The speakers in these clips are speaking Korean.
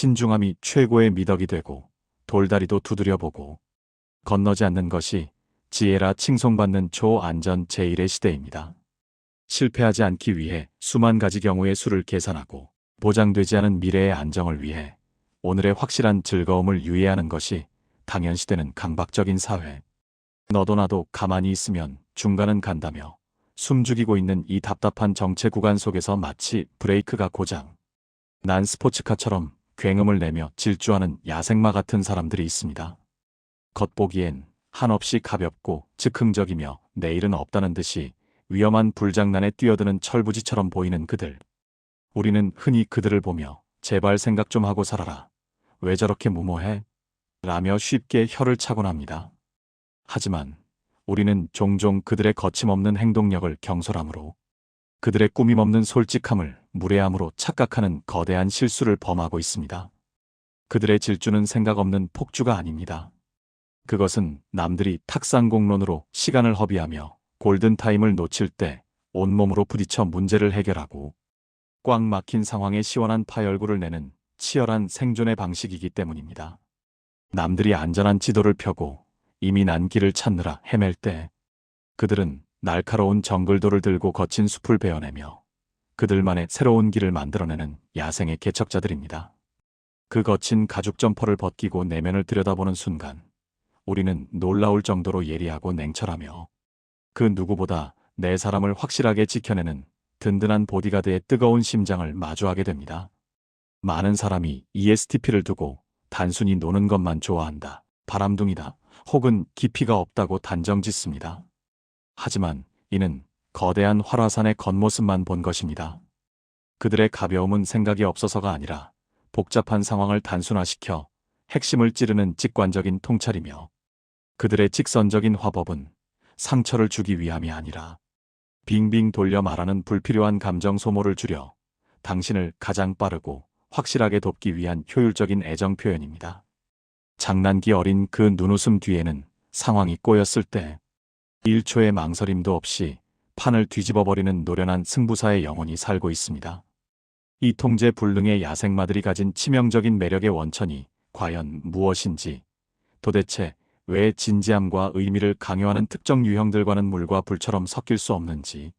신중함이 최고의 미덕이 되고 돌다리도 두드려보고 건너지 않는 것이 지혜라 칭송받는 초안전 제1의 시대입니다. 실패하지 않기 위해 수만 가지 경우의 수를 계산하고 보장되지 않은 미래의 안정을 위해 오늘의 확실한 즐거움을 유예하는 것이 당연시되는 강박적인 사회. 너도 나도 가만히 있으면 중간은 간다며 숨죽이고 있는 이 답답한 정체 구간 속에서 마치 브레이크가 고장 난 스포츠카처럼 굉음을 내며 질주하는 야생마 같은 사람들이 있습니다. 겉보기엔 한없이 가볍고 즉흥적이며 내일은 없다는 듯이 위험한 불장난에 뛰어드는 철부지처럼 보이는 그들. 우리는 흔히 그들을 보며 제발 생각 좀 하고 살아라. 왜 저렇게 무모해? 라며 쉽게 혀를 차곤 합니다. 하지만 우리는 종종 그들의 거침없는 행동력을 경솔함으로 그들의 꾸밈없는 솔직함을 무례함으로 착각하는 거대한 실수를 범하고 있습니다. 그들의 질주는 생각 없는 폭주가 아닙니다. 그것은 남들이 탁상공론으로 시간을 허비하며 골든타임을 놓칠 때 온몸으로 부딪혀 문제를 해결하고 꽉 막힌 상황에 시원한 파열구를 내는 치열한 생존의 방식이기 때문입니다. 남들이 안전한 지도를 펴고 이미 난 길을 찾느라 헤맬 때 그들은 날카로운 정글도를 들고 거친 숲을 베어내며 그들만의 새로운 길을 만들어내는 야생의 개척자들입니다. 그 거친 가죽 점퍼를 벗기고 내면을 들여다보는 순간 우리는 놀라울 정도로 예리하고 냉철하며 그 누구보다 내 사람을 확실하게 지켜내는 든든한 보디가드의 뜨거운 심장을 마주하게 됩니다. 많은 사람이 ESTP를 두고 단순히 노는 것만 좋아한다, 바람둥이다, 혹은 깊이가 없다고 단정짓습니다. 하지만 이는 거대한 활화산의 겉모습만 본 것입니다. 그들의 가벼움은 생각이 없어서가 아니라 복잡한 상황을 단순화시켜 핵심을 찌르는 직관적인 통찰이며 그들의 직선적인 화법은 상처를 주기 위함이 아니라 빙빙 돌려 말하는 불필요한 감정 소모를 줄여 당신을 가장 빠르고 확실하게 돕기 위한 효율적인 애정 표현입니다. 장난기 어린 그 눈웃음 뒤에는 상황이 꼬였을 때 1초의 망설임도 없이 판을 뒤집어버리는 노련한 승부사의 영혼이 살고 있습니다. 이 통제불능의 야생마들이 가진 치명적인 매력의 원천이 과연 무엇인지, 도대체 왜 진지함과 의미를 강요하는 특정 유형들과는 물과 불처럼 섞일 수 없는지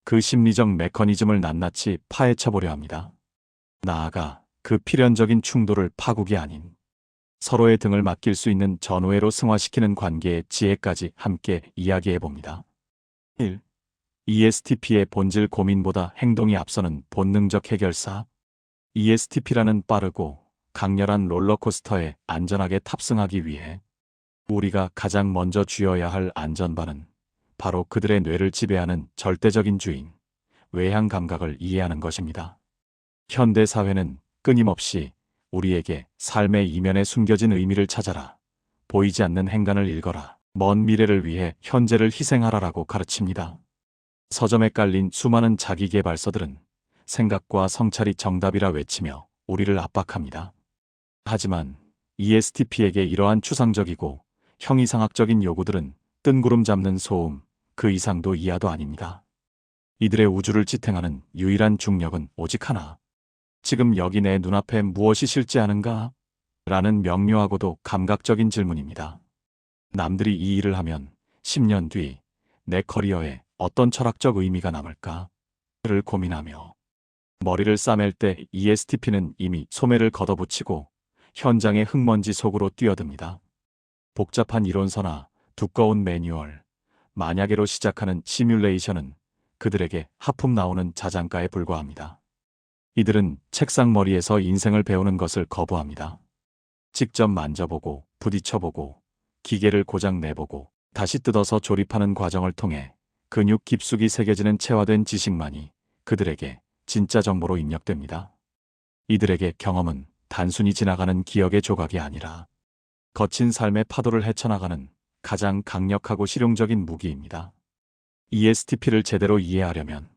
그 심리적 메커니즘을 낱낱이 파헤쳐보려 합니다. 나아가 그 필연적인 충돌을 파국이 아닌 서로의 등을 맡길 수 있는 전우애로 승화시키는 관계의 지혜까지 함께 이야기해봅니다. 1. ESTP의 본질 고민보다 행동이 앞서는 본능적 해결사. ESTP라는 빠르고 강렬한 롤러코스터에 안전하게 탑승하기 위해 우리가 가장 먼저 쥐어야 할 안전바는 바로 그들의 뇌를 지배하는 절대적인 주인, 외향 감각을 이해하는 것입니다. 현대 사회는 끊임없이 우리에게 삶의 이면에 숨겨진 의미를 찾아라, 보이지 않는 행간을 읽어라, 먼 미래를 위해 현재를 희생하라라고 가르칩니다. 서점에 깔린 수많은 자기계발서들은 생각과 성찰이 정답이라 외치며 우리를 압박합니다. 하지만 ESTP에게 이러한 추상적이고 형이상학적인 요구들은 뜬구름 잡는 소음, 그 이상도 이하도 아닙니다. 이들의 우주를 지탱하는 유일한 중력은 오직 하나. 지금 여기 내 눈앞에 무엇이 실제하는가? 라는 명료하고도 감각적인 질문입니다. 남들이 이 일을 하면 10년 뒤 내 커리어에 어떤 철학적 의미가 남을까? 를 고민하며 머리를 싸맬 때 ESTP는 이미 소매를 걷어붙이고 현장의 흙먼지 속으로 뛰어듭니다. 복잡한 이론서나 두꺼운 매뉴얼, 만약에로 시작하는 시뮬레이션은 그들에게 하품 나오는 자장가에 불과합니다. 이들은 책상 머리에서 인생을 배우는 것을 거부합니다. 직접 만져보고 부딪혀보고 기계를 고장 내보고 다시 뜯어서 조립하는 과정을 통해 근육 깊숙이 새겨지는 체화된 지식만이 그들에게 진짜 정보로 입력됩니다. 이들에게 경험은 단순히 지나가는 기억의 조각이 아니라 거친 삶의 파도를 헤쳐나가는 가장 강력하고 실용적인 무기입니다. ESTP를 제대로 이해하려면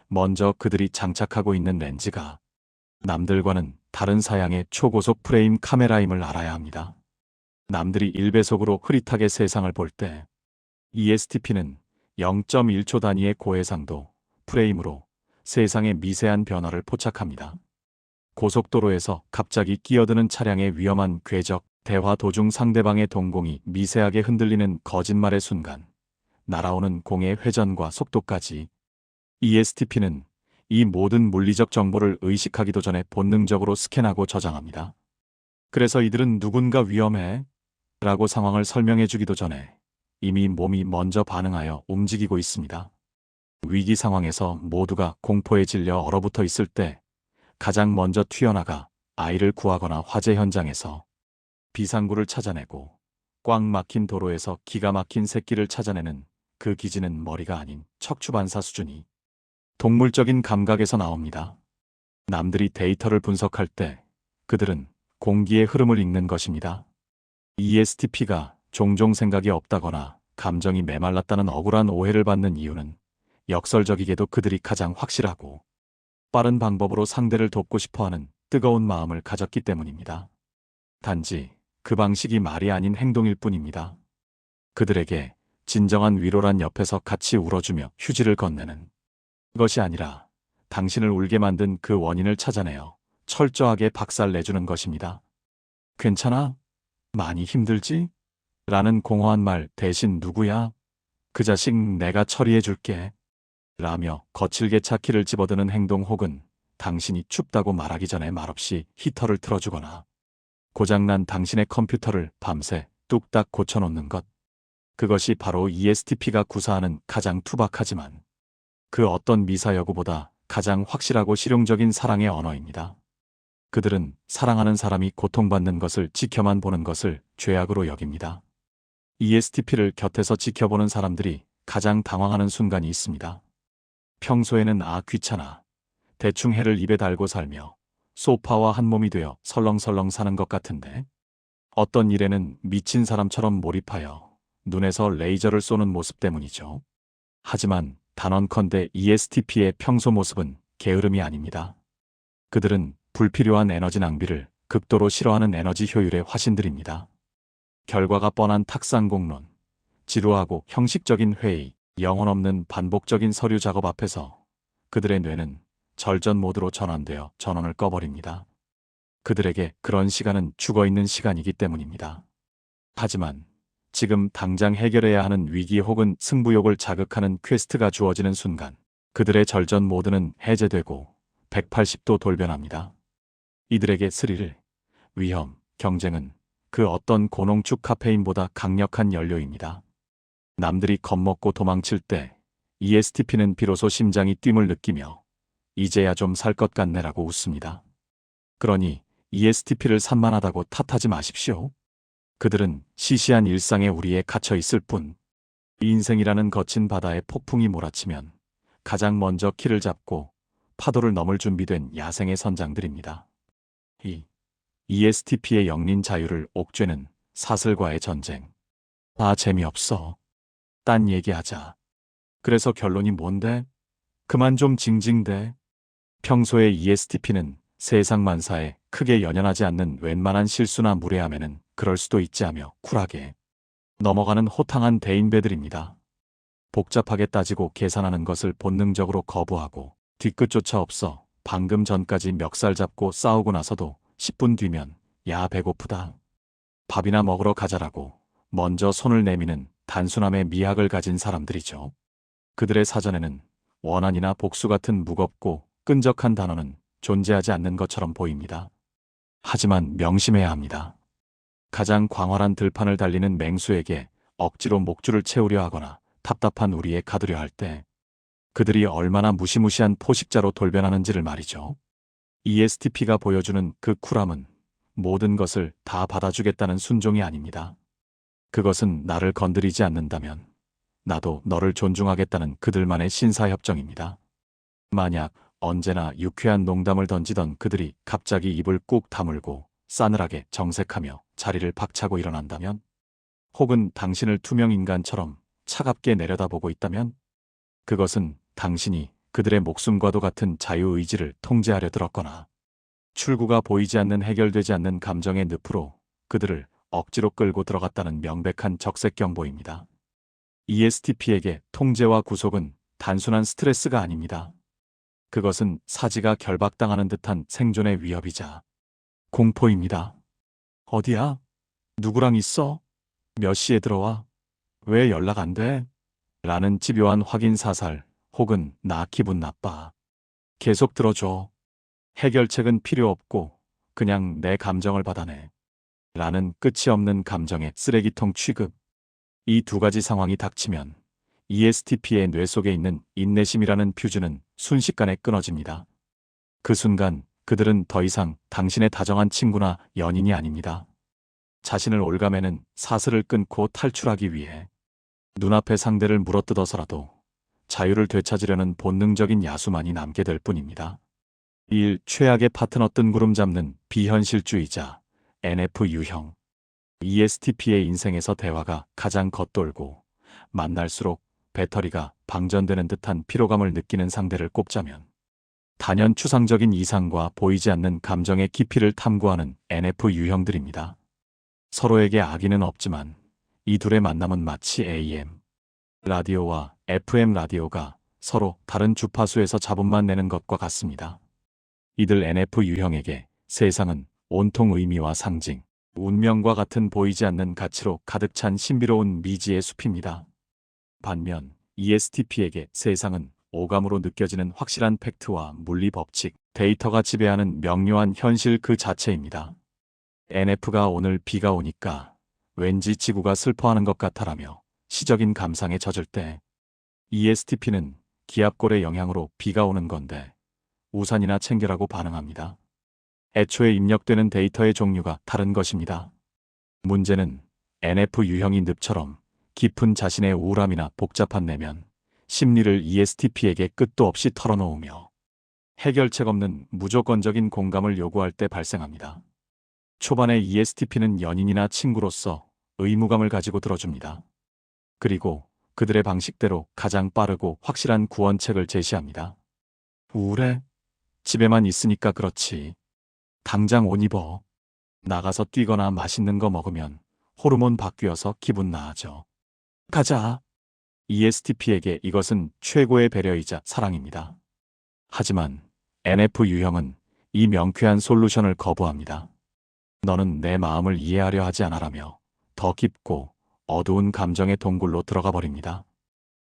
먼저 그들이 장착하고 있는 렌즈가 남들과는 다른 사양의 초고속 프레임 카메라임을 알아야 합니다. 남들이 1배속으로 흐릿하게 세상을 볼 때 ESTP는 0.1초 단위의 고해상도 프레임으로 세상의 미세한 변화를 포착합니다. 고속도로에서 갑자기 끼어드는 차량의 위험한 궤적, 대화 도중 상대방의 동공이 미세하게 흔들리는 거짓말의 순간, 날아오는 공의 회전과 속도까지. ESTP는 이 모든 물리적 정보를 의식하기도 전에 본능적으로 스캔하고 저장합니다. 그래서 이들은 누군가 위험해 라고 상황을 설명해 주기도 전에 이미 몸이 먼저 반응하여 움직이고 있습니다. 위기 상황에서 모두가 공포에 질려 얼어붙어 있을 때 가장 먼저 튀어나가 아이를 구하거나 화재 현장에서 비상구를 찾아내고 꽉 막힌 도로에서 기가 막힌 새끼를 찾아내는 그 기지는 머리가 아닌 척추 반사 수준이 동물적인 감각에서 나옵니다. 남들이 데이터를 분석할 때 그들은 공기의 흐름을 읽는 것입니다. ESTP가 종종 생각이 없다거나 감정이 메말랐다는 억울한 오해를 받는 이유는 역설적이게도 그들이 가장 확실하고 빠른 방법으로 상대를 돕고 싶어하는 뜨거운 마음을 가졌기 때문입니다. 단지 그 방식이 말이 아닌 행동일 뿐입니다. 그들에게 진정한 위로란 옆에서 같이 울어주며 휴지를 건네는 것이 아니라 당신을 울게 만든 그 원인을 찾아내어 철저하게 박살내주는 것입니다. 괜찮아? 많이 힘들지? 라는 공허한 말 대신 누구야? 그 자식 내가 처리해줄게. 라며 거칠게 차키를 집어드는 행동 혹은 당신이 춥다고 말하기 전에 말없이 히터를 틀어주거나 고장난 당신의 컴퓨터를 밤새 뚝딱 고쳐놓는 것. 그것이 바로 ESTP가 구사하는 가장 투박하지만 그 어떤 미사여구보다 가장 확실하고 실용적인 사랑의 언어입니다. 그들은 사랑하는 사람이 고통받는 것을 지켜만 보는 것을 죄악으로 여깁니다. ESTP를 곁에서 지켜보는 사람들이 가장 당황하는 순간이 있습니다. 평소에는 귀찮아, 대충 해를 입에 달고 살며 소파와 한 몸이 되어 설렁설렁 사는 것 같은데 어떤 일에는 미친 사람처럼 몰입하여 눈에서 레이저를 쏘는 모습 때문이죠. 하지만 단언컨대 ESTP의 평소 모습은 게으름이 아닙니다. 그들은 불필요한 에너지 낭비를 극도로 싫어하는 에너지 효율의 화신들입니다. 결과가 뻔한 탁상공론, 지루하고 형식적인 회의, 영혼 없는 반복적인 서류 작업 앞에서 그들의 뇌는 절전 모드로 전환되어 전원을 꺼버립니다. 그들에게 그런 시간은 죽어있는 시간이기 때문입니다. 하지만 지금 당장 해결해야 하는 위기 혹은 승부욕을 자극하는 퀘스트가 주어지는 순간 그들의 절전 모드는 해제되고 180도 돌변합니다. 이들에게 스릴, 위험, 경쟁은 그 어떤 고농축 카페인보다 강력한 연료입니다. 남들이 겁먹고 도망칠 때 ESTP는 비로소 심장이 뜀을 느끼며 이제야 좀 살 것 같네라고 웃습니다. 그러니 ESTP를 산만하다고 탓하지 마십시오. 그들은 시시한 일상에 우리에 갇혀 있을 뿐. 인생이라는 거친 바다에 폭풍이 몰아치면 가장 먼저 키를 잡고 파도를 넘을 준비된 야생의 선장들입니다. 이 ESTP의 영린 자유를 옥죄는 사슬과의 전쟁. 재미없어. 딴 얘기하자. 그래서 결론이 뭔데? 그만 좀 징징대. 평소에 ESTP는 세상 만사에 크게 연연하지 않는 웬만한 실수나 무례함에는 그럴 수도 있지 하며 쿨하게 넘어가는 호탕한 대인배들입니다. 복잡하게 따지고 계산하는 것을 본능적으로 거부하고 뒤끝조차 없어 방금 전까지 멱살 잡고 싸우고 나서도 10분 뒤면 야 배고프다. 밥이나 먹으러 가자라고 먼저 손을 내미는 단순함의 미학을 가진 사람들이죠. 그들의 사전에는 원한이나 복수 같은 무겁고 끈적한 단어는 존재하지 않는 것처럼 보입니다. 하지만 명심해야 합니다. 가장 광활한 들판을 달리는 맹수에게 억지로 목줄을 채우려 하거나 답답한 우리에 가두려 할 때 그들이 얼마나 무시무시한 포식자로 돌변하는지를 말이죠. ESTP가 보여주는 그 쿨함은 모든 것을 다 받아주겠다는 순종이 아닙니다. 그것은 나를 건드리지 않는다면 나도 너를 존중하겠다는 그들만의 신사협정입니다. 만약 언제나 유쾌한 농담을 던지던 그들이 갑자기 입을 꾹 다물고 싸늘하게 정색하며 자리를 박차고 일어난다면, 혹은 당신을 투명인간처럼 차갑게 내려다보고 있다면, 그것은 당신이 그들의 목숨과도 같은 자유의지를 통제하려 들었거나 출구가 보이지 않는 해결되지 않는 감정의 늪으로 그들을 억지로 끌고 들어갔다는 명백한 적색 경보입니다. ESTP에게 통제와 구속은 단순한 스트레스가 아닙니다. 그것은 사지가 결박당하는 듯한 생존의 위협이자 공포입니다. 어디야? 누구랑 있어? 몇 시에 들어와? 왜 연락 안 돼? 라는 집요한 확인 사살 혹은 나 기분 나빠. 계속 들어줘. 해결책은 필요 없고 그냥 내 감정을 받아내. 라는 끝이 없는 감정의 쓰레기통 취급. 이 두 가지 상황이 닥치면 ESTP의 뇌 속에 있는 인내심이라는 퓨즈는 순식간에 끊어집니다. 그 순간 그들은 더 이상 당신의 다정한 친구나 연인이 아닙니다. 자신을 올가매는 사슬을 끊고 탈출하기 위해 눈앞의 상대를 물어뜯어서라도 자유를 되찾으려는 본능적인 야수만이 남게 될 뿐입니다. 1. 최악의 파트너 뜬구름 잡는 비현실주의자 NF 유형. ESTP의 인생에서 대화가 가장 겉돌고 만날수록 배터리가 방전되는 듯한 피로감을 느끼는 상대를 꼽자면 단연 추상적인 이상과 보이지 않는 감정의 깊이를 탐구하는 NF 유형들입니다. 서로에게 악의는 없지만 이 둘의 만남은 마치 AM 라디오와 FM 라디오가 서로 다른 주파수에서 잡음만 내는 것과 같습니다. 이들 NF 유형에게 세상은 온통 의미와 상징, 운명과 같은 보이지 않는 가치로 가득 찬 신비로운 미지의 숲입니다. 반면 ESTP에게 세상은 오감으로 느껴지는 확실한 팩트와 물리 법칙, 데이터가 지배하는 명료한 현실 그 자체입니다. NF가 오늘 비가 오니까 왠지 지구가 슬퍼하는 것 같아라며 시적인 감상에 젖을 때 ESTP는 기압골의 영향으로 비가 오는 건데 우산이나 챙겨라고 반응합니다. 애초에 입력되는 데이터의 종류가 다른 것입니다. 문제는 NF 유형이 늪처럼 깊은 자신의 우울함이나 복잡한 내면, 심리를 ESTP에게 끝도 없이 털어놓으며 해결책 없는 무조건적인 공감을 요구할 때 발생합니다. 초반에 ESTP는 연인이나 친구로서 의무감을 가지고 들어줍니다. 그리고 그들의 방식대로 가장 빠르고 확실한 구원책을 제시합니다. 우울해? 집에만 있으니까 그렇지. 당장 옷 입어. 나가서 뛰거나 맛있는 거 먹으면 호르몬 바뀌어서 기분 나아져. 가자. ESTP에게 이것은 최고의 배려이자 사랑입니다. 하지만 NF 유형은 이 명쾌한 솔루션을 거부합니다. 너는 내 마음을 이해하려 하지 않아라며 더 깊고 어두운 감정의 동굴로 들어가 버립니다.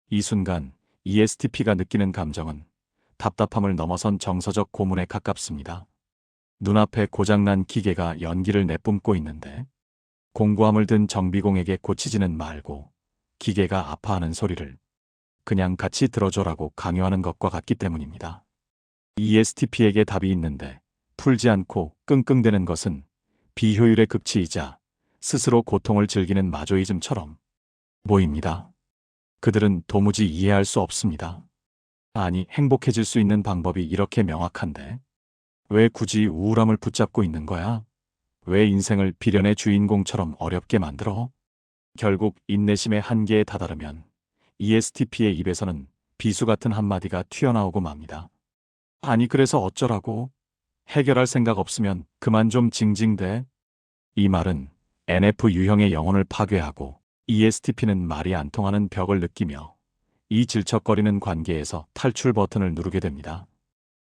이 순간 ESTP가 느끼는 감정은 답답함을 넘어선 정서적 고문에 가깝습니다. 눈앞에 고장난 기계가 연기를 내뿜고 있는데 공구함을 든 정비공에게 고치지는 말고 기계가 아파하는 소리를 그냥 같이 들어줘라고 강요하는 것과 같기 때문입니다. ESTP에게 답이 있는데 풀지 않고 끙끙대는 것은 비효율의 극치이자 스스로 고통을 즐기는 마조이즘처럼 보입니다. 그들은 도무지 이해할 수 없습니다. 아니, 행복해질 수 있는 방법이 이렇게 명확한데 왜 굳이 우울함을 붙잡고 있는 거야? 왜 인생을 비련의 주인공처럼 어렵게 만들어? 결국 인내심의 한계에 다다르면 ESTP의 입에서는 비수 같은 한마디가 튀어나오고 맙니다. 아니, 그래서 어쩌라고? 해결할 생각 없으면 그만 좀 징징대. 이 말은 NF 유형의 영혼을 파괴하고 ESTP는 말이 안 통하는 벽을 느끼며 이 질척거리는 관계에서 탈출 버튼을 누르게 됩니다.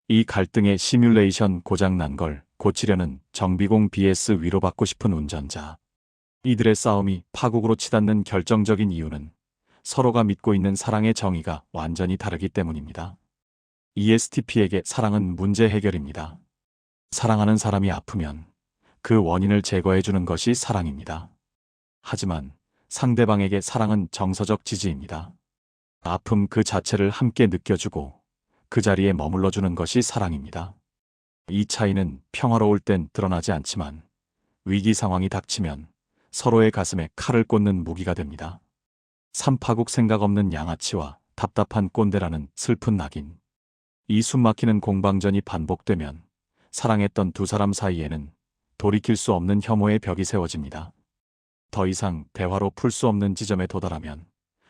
이 갈등의 시뮬레이션 고장난 걸 고치려는 정비공 vs 위로받고 싶은 운전자. 이들의 싸움이 파국으로 치닫는 결정적인 이유는 서로가 믿고 있는 사랑의 정의가 완전히 다르기 때문입니다. ESTP에게 사랑은 문제 해결입니다. 사랑하는 사람이 아프면 그 원인을 제거해주는 것이 사랑입니다. 하지만 상대방에게 사랑은 정서적 지지입니다. 아픔 그 자체를 함께 느껴주고 그 자리에 머물러주는 것이 사랑입니다. 이 차이는 평화로울 땐 드러나지 않지만 위기 상황이 닥치면 서로의 가슴에 칼을 꽂는 무기가 됩니다. 삼파국 생각 없는 양아치와 답답한 꼰대라는 슬픈 낙인. 이 숨막히는 공방전이 반복되면 사랑했던 두 사람 사이에는 돌이킬 수 없는 혐오의 벽이 세워집니다. 더 이상 대화로 풀 수 없는 지점에 도달하면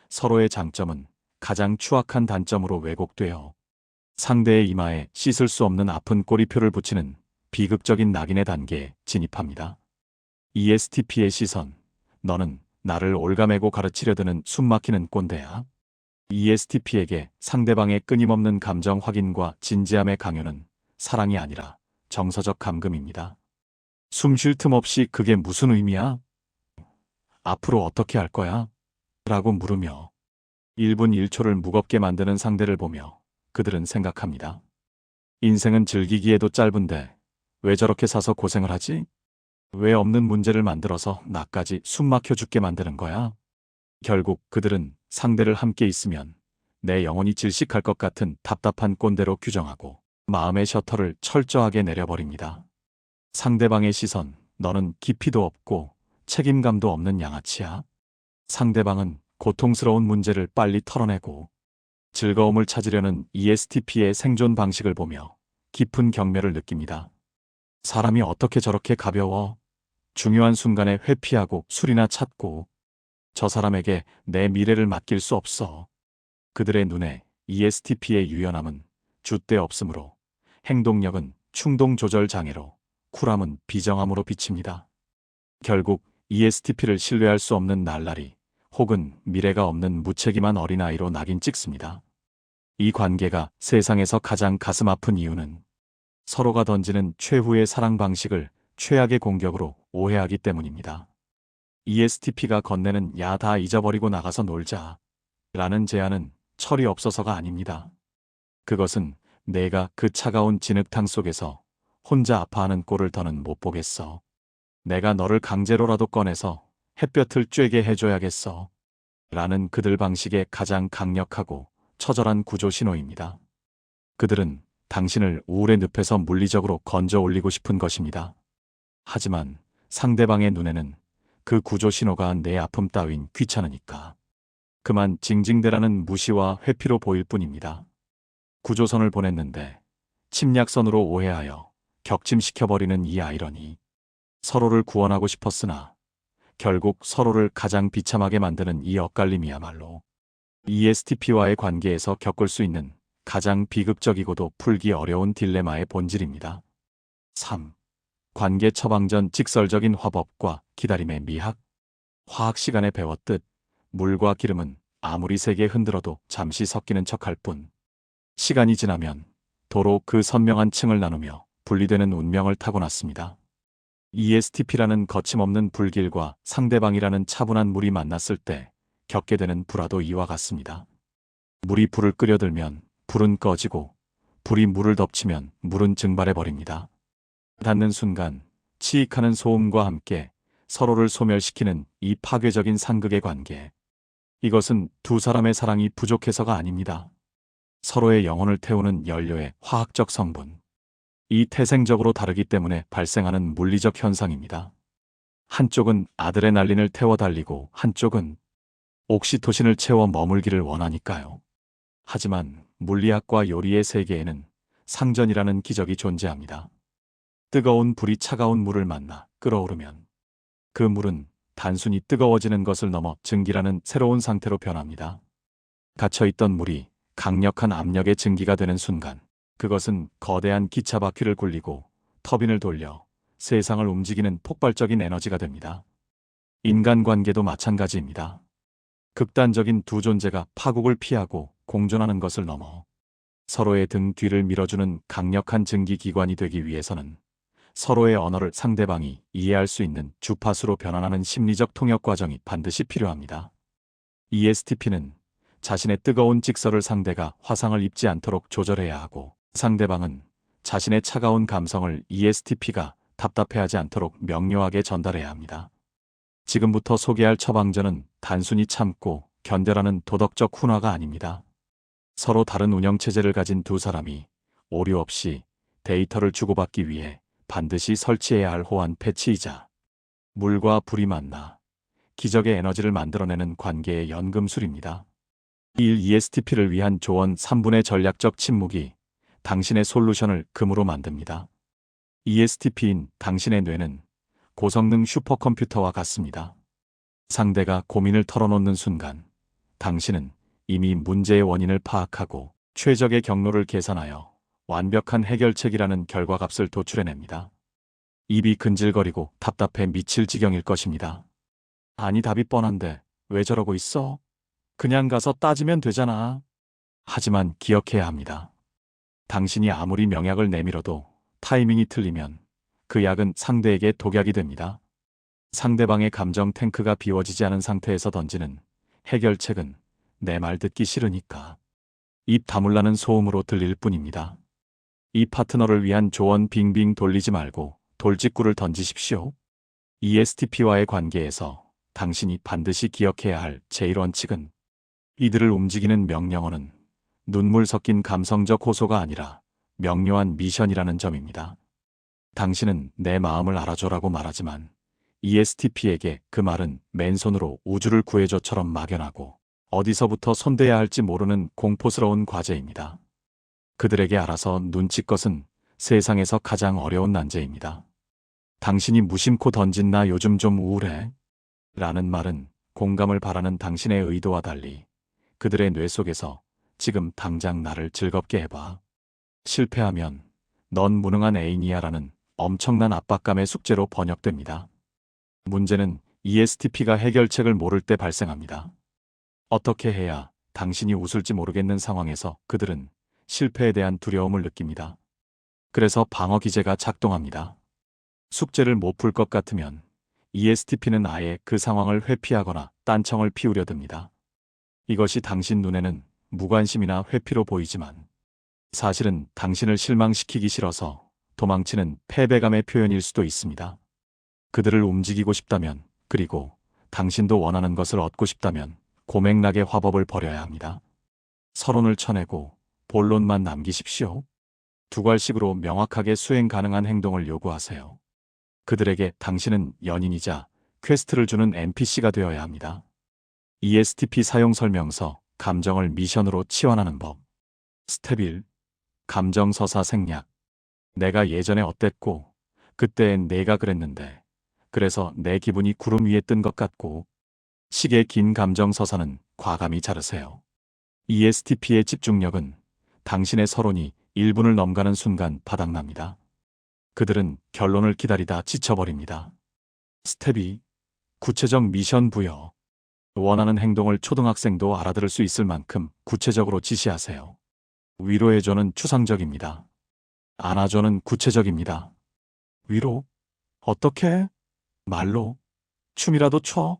서로의 장점은 가장 추악한 단점으로 왜곡되어 상대의 이마에 씻을 수 없는 아픈 꼬리표를 붙이는 비극적인 낙인의 단계에 진입합니다. ESTP의 시선, 너는 나를 올가매고 가르치려 드는 숨막히는 꼰대야. ESTP에게 상대방의 끊임없는 감정 확인과 진지함의 강요는 사랑이 아니라 정서적 감금입니다. 숨 쉴 틈 없이 그게 무슨 의미야? 앞으로 어떻게 할 거야? 라고 물으며 1분 1초를 무겁게 만드는 상대를 보며 그들은 생각합니다. 인생은 즐기기에도 짧은데 왜 저렇게 사서 고생을 하지? 왜 없는 문제를 만들어서 나까지 숨 막혀 죽게 만드는 거야? 결국 그들은 상대를 함께 있으면 내 영혼이 질식할 것 같은 답답한 꼰대로 규정하고 마음의 셔터를 철저하게 내려버립니다. 상대방의 시선, 너는 깊이도 없고 책임감도 없는 양아치야. 상대방은 고통스러운 문제를 빨리 털어내고 즐거움을 찾으려는 ESTP의 생존 방식을 보며 깊은 경멸을 느낍니다. 사람이 어떻게 저렇게 가벼워? 중요한 순간에 회피하고 술이나 찾고 저 사람에게 내 미래를 맡길 수 없어. 그들의 눈에 ESTP의 유연함은 줏대 없으므로 행동력은 충동 조절 장애로 쿨함은 비정함으로 비칩니다. 결국 ESTP를 신뢰할 수 없는 날라리 혹은 미래가 없는 무책임한 어린아이로 낙인 찍습니다. 이 관계가 세상에서 가장 가슴 아픈 이유는 서로가 던지는 최후의 사랑 방식을 최악의 공격으로 오해하기 때문입니다. ESTP가 건네는 야 다 잊어버리고 나가서 놀자 라는 제안은 철이 없어서가 아닙니다. 그것은 내가 그 차가운 진흙탕 속에서 혼자 아파하는 꼴을 더는 못 보겠어. 내가 너를 강제로라도 꺼내서 햇볕을 쬐게 해줘야겠어. 라는 그들 방식의 가장 강력하고 처절한 구조 신호입니다. 그들은 당신을 우울의 늪에서 물리적으로 건져 올리고 싶은 것입니다. 하지만 상대방의 눈에는 그 구조 신호가 내 아픔 따윈 귀찮으니까 그만 징징대라는 무시와 회피로 보일 뿐입니다. 구조선을 보냈는데 침략선으로 오해하여 격침시켜버리는 이 아이러니. 서로를 구원하고 싶었으나 결국 서로를 가장 비참하게 만드는 이 엇갈림이야말로 ESTP와의 관계에서 겪을 수 있는 가장 비극적이고도 풀기 어려운 딜레마의 본질입니다. 3. 관계 처방전 직설적인 화법과 기다림의 미학. 화학 시간에 배웠듯 물과 기름은 아무리 세게 흔들어도 잠시 섞이는 척할 뿐 시간이 지나면 도로 그 선명한 층을 나누며 분리되는 운명을 타고났습니다. ESTP라는 거침없는 불길과 상대방이라는 차분한 물이 만났을 때 겪게 되는 불화도 이와 같습니다. 물이 불을 끓여들면 불은 꺼지고 불이 물을 덮치면 물은 증발해버립니다. 닿는 순간 치익하는 소음과 함께 서로를 소멸시키는 이 파괴적인 상극의 관계. 이것은 두 사람의 사랑이 부족해서가 아닙니다. 서로의 영혼을 태우는 연료의 화학적 성분. 이 태생적으로 다르기 때문에 발생하는 물리적 현상입니다. 한쪽은 아드레날린을 태워 달리고 한쪽은 옥시토신을 채워 머물기를 원하니까요. 하지만 물리학과 요리의 세계에는 상전이라는 기적이 존재합니다. 뜨거운 불이 차가운 물을 만나 끓어오르면 그 물은 단순히 뜨거워지는 것을 넘어 증기라는 새로운 상태로 변합니다. 갇혀있던 물이 강력한 압력의 증기가 되는 순간 그것은 거대한 기차 바퀴를 굴리고 터빈을 돌려 세상을 움직이는 폭발적인 에너지가 됩니다. 인간관계도 마찬가지입니다. 극단적인 두 존재가 파국을 피하고 공존하는 것을 넘어 서로의 등 뒤를 밀어주는 강력한 증기기관이 되기 위해서는 서로의 언어를 상대방이 이해할 수 있는 주파수로 변환하는 심리적 통역 과정이 반드시 필요합니다. ESTP는 자신의 뜨거운 직설을 상대가 화상을 입지 않도록 조절해야 하고 상대방은 자신의 차가운 감성을 ESTP가 답답해하지 않도록 명료하게 전달해야 합니다. 지금부터 소개할 처방전은 단순히 참고 견뎌라는 도덕적 훈화가 아닙니다. 서로 다른 운영체제를 가진 두 사람이 오류 없이 데이터를 주고받기 위해 반드시 설치해야 할 호환 패치이자 물과 불이 만나 기적의 에너지를 만들어내는 관계의 연금술입니다. 1. ESTP를 위한 조언 3분의 전략적 침묵이 당신의 솔루션을 금으로 만듭니다. ESTP인 당신의 뇌는 고성능 슈퍼컴퓨터와 같습니다. 상대가 고민을 털어놓는 순간 당신은 이미 문제의 원인을 파악하고 최적의 경로를 계산하여 완벽한 해결책이라는 결과값을 도출해냅니다. 입이 근질거리고 답답해 미칠 지경일 것입니다. 아니 답이 뻔한데 왜 저러고 있어? 그냥 가서 따지면 되잖아. 하지만 기억해야 합니다. 당신이 아무리 명약을 내밀어도 타이밍이 틀리면 그 약은 상대에게 독약이 됩니다. 상대방의 감정 탱크가 비워지지 않은 상태에서 던지는 해결책은 내 말 듣기 싫으니까 입 다물라는 소음으로 들릴 뿐입니다. 이 파트너를 위한 조언 빙빙 돌리지 말고 돌직구를 던지십시오. ESTP와의 관계에서 당신이 반드시 기억해야 할 제1원칙은 이들을 움직이는 명령어는 눈물 섞인 감성적 호소가 아니라 명료한 미션이라는 점입니다. 당신은 내 마음을 알아줘라고 말하지만 ESTP에게 그 말은 맨손으로 우주를 구해줘처럼 막연하고 어디서부터 손대야 할지 모르는 공포스러운 과제입니다. 그들에게 알아서 눈치껏은 세상에서 가장 어려운 난제입니다. 당신이 무심코 던진 나 요즘 좀 우울해 라는 말은 공감을 바라는 당신의 의도와 달리 그들의 뇌 속에서 지금 당장 나를 즐겁게 해봐. 실패하면 넌 무능한 애인이야 라는 엄청난 압박감의 숙제로 번역됩니다. 문제는 ESTP가 해결책을 모를 때 발생합니다. 어떻게 해야 당신이 웃을지 모르겠는 상황에서 그들은 실패에 대한 두려움을 느낍니다. 그래서 방어 기제가 작동합니다. 숙제를 못 풀 것 같으면 ESTP는 아예 그 상황을 회피하거나 딴청을 피우려 듭니다. 이것이 당신 눈에는 무관심이나 회피로 보이지만 사실은 당신을 실망시키기 싫어서 도망치는 패배감의 표현일 수도 있습니다. 그들을 움직이고 싶다면, 그리고 당신도 원하는 것을 얻고 싶다면 고맥락의 화법을 벌여야 합니다. 서론을 쳐내고 본론만 남기십시오. 두 괄식으로 명확하게 수행 가능한 행동을 요구하세요. 그들에게 당신은 연인이자 퀘스트를 주는 NPC가 되어야 합니다. ESTP 사용 설명서, 감정을 미션으로 치환하는 법. 스텝 1. 감정서사 생략. 내가 예전에 어땠고, 그때엔 내가 그랬는데, 그래서 내 기분이 구름 위에 뜬 것 같고. 식의 긴 감정서사는 과감히 자르세요. ESTP의 집중력은 당신의 서론이 1분을 넘가는 순간 바닥납니다. 그들은 결론을 기다리다 지쳐버립니다. 스텝 2. 구체적 미션 부여. 원하는 행동을 초등학생도 알아들을 수 있을 만큼 구체적으로 지시하세요. 위로해줘는 추상적입니다. 안아줘는 구체적입니다. 위로? 어떻게? 말로? 춤이라도 춰?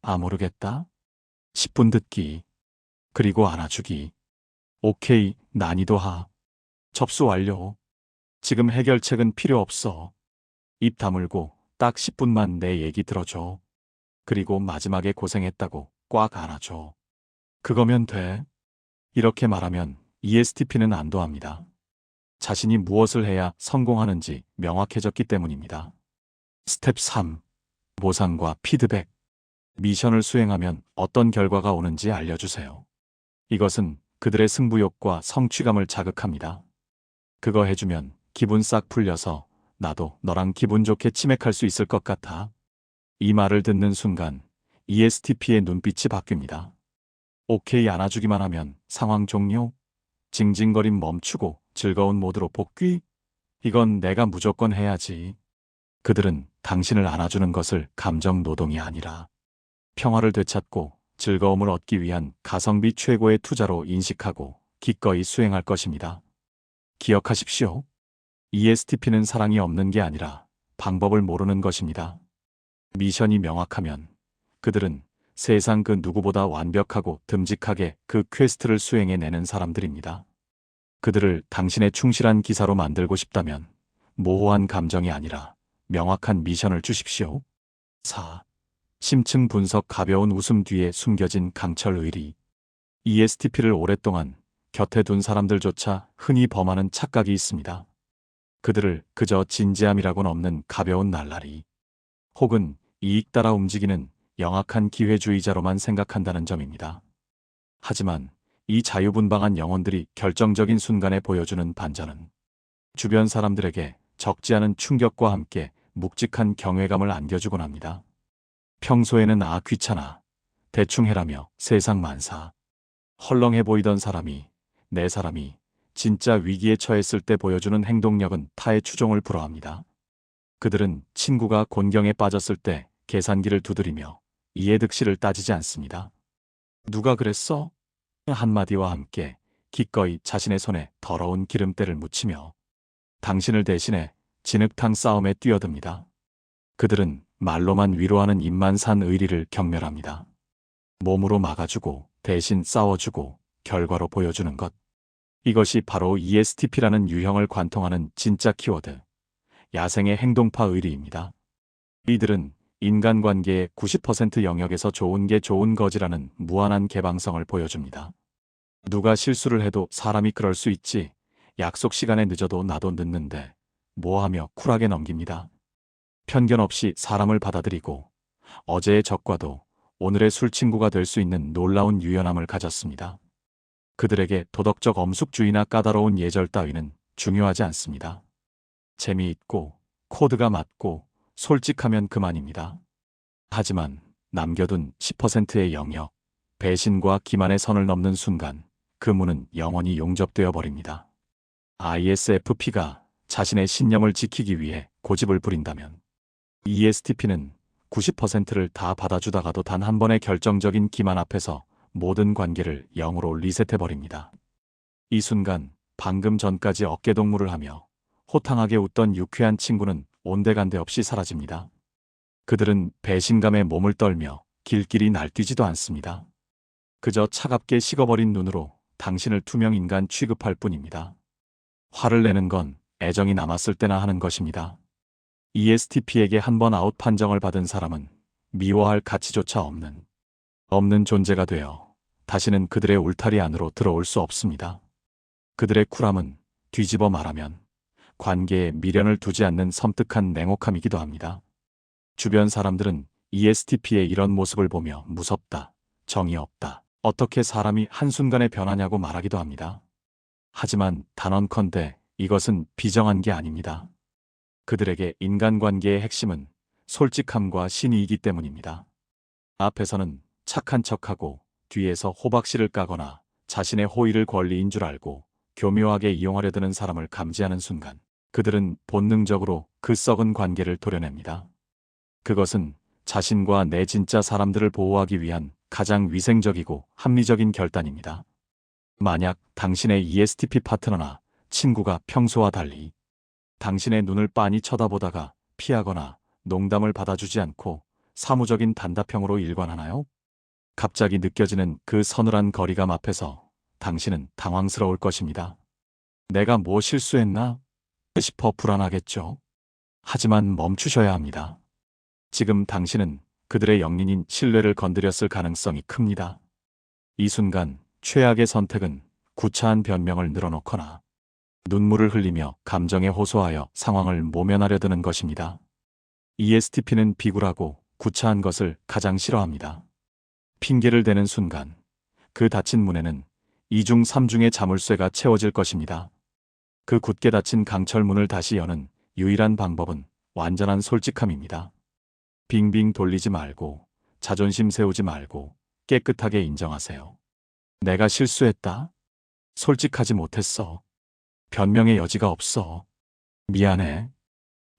아, 모르겠다. 10분 듣기. 그리고 안아주기. 오케이, 난이도 하. 접수 완료. 지금 해결책은 필요 없어. 입 다물고 딱 10분만 내 얘기 들어줘. 그리고 마지막에 고생했다고 꽉 안아줘. 그거면 돼. 이렇게 말하면 ESTP는 안도합니다. 자신이 무엇을 해야 성공하는지 명확해졌기 때문입니다. 스텝 3. 보상과 피드백. 미션을 수행하면 어떤 결과가 오는지 알려주세요. 이것은 그들의 승부욕과 성취감을 자극합니다. 그거 해주면 기분 싹 풀려서 나도 너랑 기분 좋게 치맥할 수 있을 것 같아. 이 말을 듣는 순간 ESTP의 눈빛이 바뀝니다. 오케이, 안아주기만 하면 상황 종료. 징징거림 멈추고 즐거운 모드로 복귀. 이건 내가 무조건 해야지. 그들은 당신을 안아주는 것을 감정 노동이 아니라 평화를 되찾고 즐거움을 얻기 위한 가성비 최고의 투자로 인식하고 기꺼이 수행할 것입니다. 기억하십시오. ESTP는 사랑이 없는 게 아니라 방법을 모르는 것입니다. 미션이 명확하면 그들은 세상 그 누구보다 완벽하고 듬직하게 그 퀘스트를 수행해내는 사람들입니다. 그들을 당신의 충실한 기사로 만들고 싶다면 모호한 감정이 아니라 명확한 미션을 주십시오. 4. 심층 분석, 가벼운 웃음 뒤에 숨겨진 강철 의리. ESTP를 오랫동안 곁에 둔 사람들조차 흔히 범하는 착각이 있습니다. 그들을 그저 진지함이라고는 없는 가벼운 날라리, 혹은 이익 따라 움직이는 영악한 기회주의자로만 생각한다는 점입니다. 하지만 이 자유분방한 영혼들이 결정적인 순간에 보여주는 반전은 주변 사람들에게 적지 않은 충격과 함께 묵직한 경외감을 안겨주곤 합니다. 평소에는 아 귀찮아, 대충 해라며 세상 만사 헐렁해 보이던 사람이, 내 사람이 진짜 위기에 처했을 때 보여주는 행동력은 타의 추종을 불허합니다. 그들은 친구가 곤경에 빠졌을 때 계산기를 두드리며 이해득실을 따지지 않습니다. 누가 그랬어? 한마디와 함께 기꺼이 자신의 손에 더러운 기름때를 묻히며 당신을 대신해 진흙탕 싸움에 뛰어듭니다. 그들은 말로만 위로하는 입만 산 의리를 경멸합니다. 몸으로 막아주고 대신 싸워주고 결과로 보여주는 것. 이것이 바로 ESTP라는 유형을 관통하는 진짜 키워드, 야생의 행동파 의리입니다. 이들은 인간관계의 90% 영역에서 좋은 게 좋은 거지라는 무한한 개방성을 보여줍니다. 누가 실수를 해도 사람이 그럴 수 있지. 약속 시간에 늦어도 나도 늦는데 뭐 하며 쿨하게 넘깁니다. 편견 없이 사람을 받아들이고 어제의 적과도 오늘의 술친구가 될 수 있는 놀라운 유연함을 가졌습니다. 그들에게 도덕적 엄숙주의나 까다로운 예절 따위는 중요하지 않습니다. 재미있고 코드가 맞고 솔직하면 그만입니다. 하지만 남겨둔 10%의 영역, 배신과 기만의 선을 넘는 순간 그 문은 영원히 용접되어 버립니다. ISFP가 자신의 신념을 지키기 위해 고집을 부린다면 ESTP는 90%를 다 받아주다가도 단 한 번의 결정적인 기만 앞에서 모든 관계를 0으로 리셋해버립니다. 이 순간 방금 전까지 어깨동무를 하며 호탕하게 웃던 유쾌한 친구는 온데간데 없이 사라집니다. 그들은 배신감에 몸을 떨며 길길이 날뛰지도 않습니다. 그저 차갑게 식어버린 눈으로 당신을 투명인간 취급할 뿐입니다. 화를 내는 건 애정이 남았을 때나 하는 것입니다. ESTP에게 한 번 아웃 판정을 받은 사람은 미워할 가치조차 없는 존재가 되어 다시는 그들의 울타리 안으로 들어올 수 없습니다. 그들의 쿨함은 뒤집어 말하면 관계에 미련을 두지 않는 섬뜩한 냉혹함이기도 합니다. 주변 사람들은 ESTP의 이런 모습을 보며 무섭다, 정이 없다, 어떻게 사람이 한순간에 변하냐고 말하기도 합니다. 하지만 단언컨대 이것은 비정한 게 아닙니다. 그들에게 인간관계의 핵심은 솔직함과 신의이기 때문입니다. 앞에서는 착한 척하고 뒤에서 호박씨를 까거나 자신의 호의를 권리인 줄 알고 교묘하게 이용하려 드는 사람을 감지하는 순간 그들은 본능적으로 그 썩은 관계를 도려냅니다. 그것은 자신과 내 진짜 사람들을 보호하기 위한 가장 위생적이고 합리적인 결단입니다. 만약 당신의 ESTP 파트너나 친구가 평소와 달리 당신의 눈을 빤히 쳐다보다가 피하거나 농담을 받아주지 않고 사무적인 단답형으로 일관하나요? 갑자기 느껴지는 그 서늘한 거리감 앞에서 당신은 당황스러울 것입니다. 내가 뭐 실수했나 싶어 불안하겠죠. 하지만 멈추셔야 합니다. 지금 당신은 그들의 영린인 신뢰를 건드렸을 가능성이 큽니다. 이 순간 최악의 선택은 구차한 변명을 늘어놓거나 눈물을 흘리며 감정에 호소하여 상황을 모면하려 드는 것입니다. ESTP는 비굴하고 구차한 것을 가장 싫어합니다. 핑계를 대는 순간 그 닫힌 문에는 2중 3중의 자물쇠가 채워질 것입니다. 그 굳게 닫힌 강철문을 다시 여는 유일한 방법은 완전한 솔직함입니다. 빙빙 돌리지 말고 자존심 세우지 말고 깨끗하게 인정하세요. 내가 실수했다. 솔직하지 못했어. 변명의 여지가 없어. 미안해.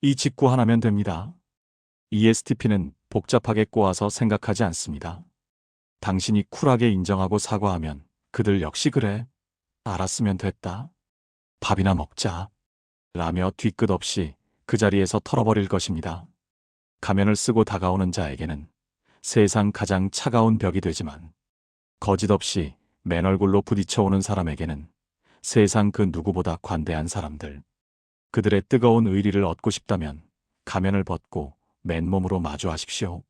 이 직구 하나면 됩니다. ESTP는 복잡하게 꼬아서 생각하지 않습니다. 당신이 쿨하게 인정하고 사과하면 그들 역시 그래. 알았으면 됐다. 밥이나 먹자. 라며 뒤끝 없이 그 자리에서 털어버릴 것입니다. 가면을 쓰고 다가오는 자에게는 세상 가장 차가운 벽이 되지만 거짓 없이 맨 얼굴로 부딪혀오는 사람에게는 세상 그 누구보다 관대한 사람들. 그들의 뜨거운 의리를 얻고 싶다면 가면을 벗고 맨몸으로 마주하십시오.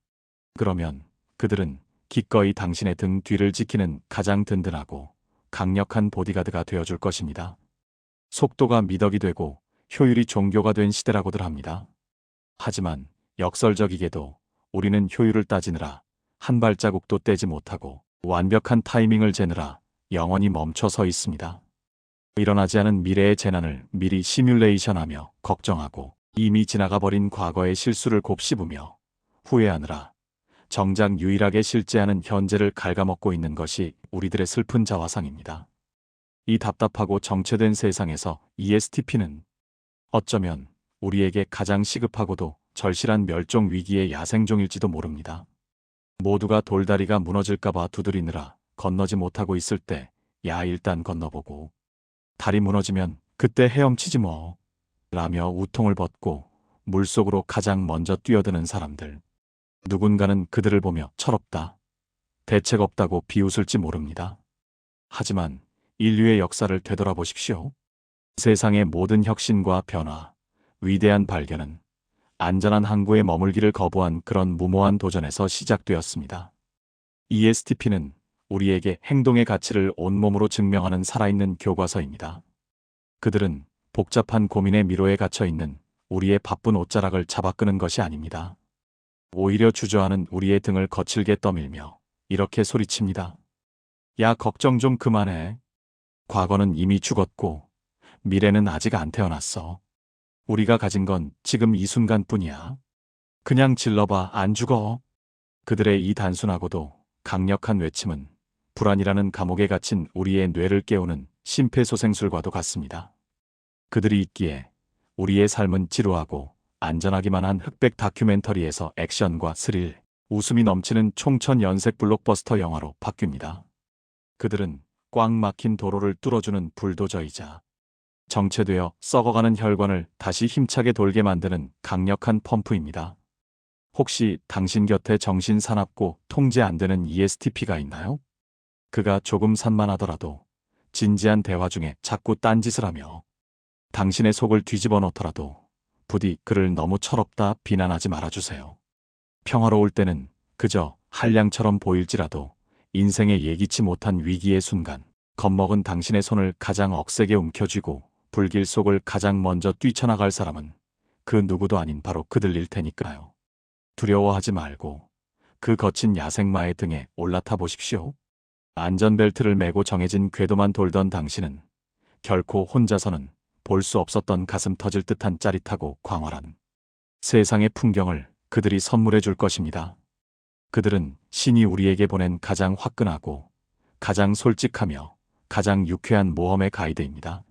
그러면 그들은 기꺼이 당신의 등 뒤를 지키는 가장 든든하고 강력한 보디가드가 되어줄 것입니다. 속도가 미덕이 되고 효율이 종교가 된 시대라고들 합니다. 하지만 역설적이게도 우리는 효율을 따지느라 한 발자국도 떼지 못하고 완벽한 타이밍을 재느라 영원히 멈춰 서 있습니다. 일어나지 않은 미래의 재난을 미리 시뮬레이션하며 걱정하고 이미 지나가 버린 과거의 실수를 곱씹으며 후회하느라 정작 유일하게 실제하는 현재를 갉아먹고 있는 것이 우리들의 슬픈 자화상입니다. 이 답답하고 정체된 세상에서 ESTP는 어쩌면 우리에게 가장 시급하고도 절실한 멸종 위기의 야생종일지도 모릅니다. 모두가 돌다리가 무너질까봐 두드리느라 건너지 못하고 있을 때, 야, 일단 건너보고. 다리 무너지면 그때 헤엄치지 뭐. 라며 우통을 벗고 물속으로 가장 먼저 뛰어드는 사람들. 누군가는 그들을 보며 철없다, 대책 없다고 비웃을지 모릅니다. 하지만 인류의 역사를 되돌아보십시오. 세상의 모든 혁신과 변화, 위대한 발견은 안전한 항구에 머물기를 거부한 그런 무모한 도전에서 시작되었습니다. ESTP는 우리에게 행동의 가치를 온몸으로 증명하는 살아있는 교과서입니다. 그들은 복잡한 고민의 미로에 갇혀 있는 우리의 바쁜 옷자락을 잡아끄는 것이 아닙니다. 오히려 주저하는 우리의 등을 거칠게 떠밀며 이렇게 소리칩니다. 야, 걱정 좀 그만해. 과거는 이미 죽었고 미래는 아직 안 태어났어. 우리가 가진 건 지금 이 순간뿐이야. 그냥 질러봐, 안 죽어. 그들의 이 단순하고도 강력한 외침은 불안이라는 감옥에 갇힌 우리의 뇌를 깨우는 심폐소생술과도 같습니다. 그들이 있기에 우리의 삶은 지루하고 안전하기만 한 흑백 다큐멘터리에서 액션과 스릴, 웃음이 넘치는 총천 연색 블록버스터 영화로 바뀝니다. 그들은 꽉 막힌 도로를 뚫어주는 불도저이자 정체되어 썩어가는 혈관을 다시 힘차게 돌게 만드는 강력한 펌프입니다. 혹시 당신 곁에 정신 사납고 통제 안 되는 ESTP가 있나요? 그가 조금 산만하더라도 진지한 대화 중에 자꾸 딴짓을 하며 당신의 속을 뒤집어 놓더라도 부디 그를 너무 철없다 비난하지 말아주세요. 평화로울 때는 그저 한량처럼 보일지라도 인생의 예기치 못한 위기의 순간, 겁먹은 당신의 손을 가장 억세게 움켜쥐고 불길 속을 가장 먼저 뛰쳐나갈 사람은 그 누구도 아닌 바로 그들일 테니까요. 두려워하지 말고 그 거친 야생마의 등에 올라타 보십시오. 안전벨트를 매고 정해진 궤도만 돌던 당신은 결코 혼자서는 볼 수 없었던 가슴 터질 듯한 짜릿하고 광활한 세상의 풍경을 그들이 선물해 줄 것입니다. 그들은 신이 우리에게 보낸 가장 화끈하고 가장 솔직하며 가장 유쾌한 모험의 가이드입니다.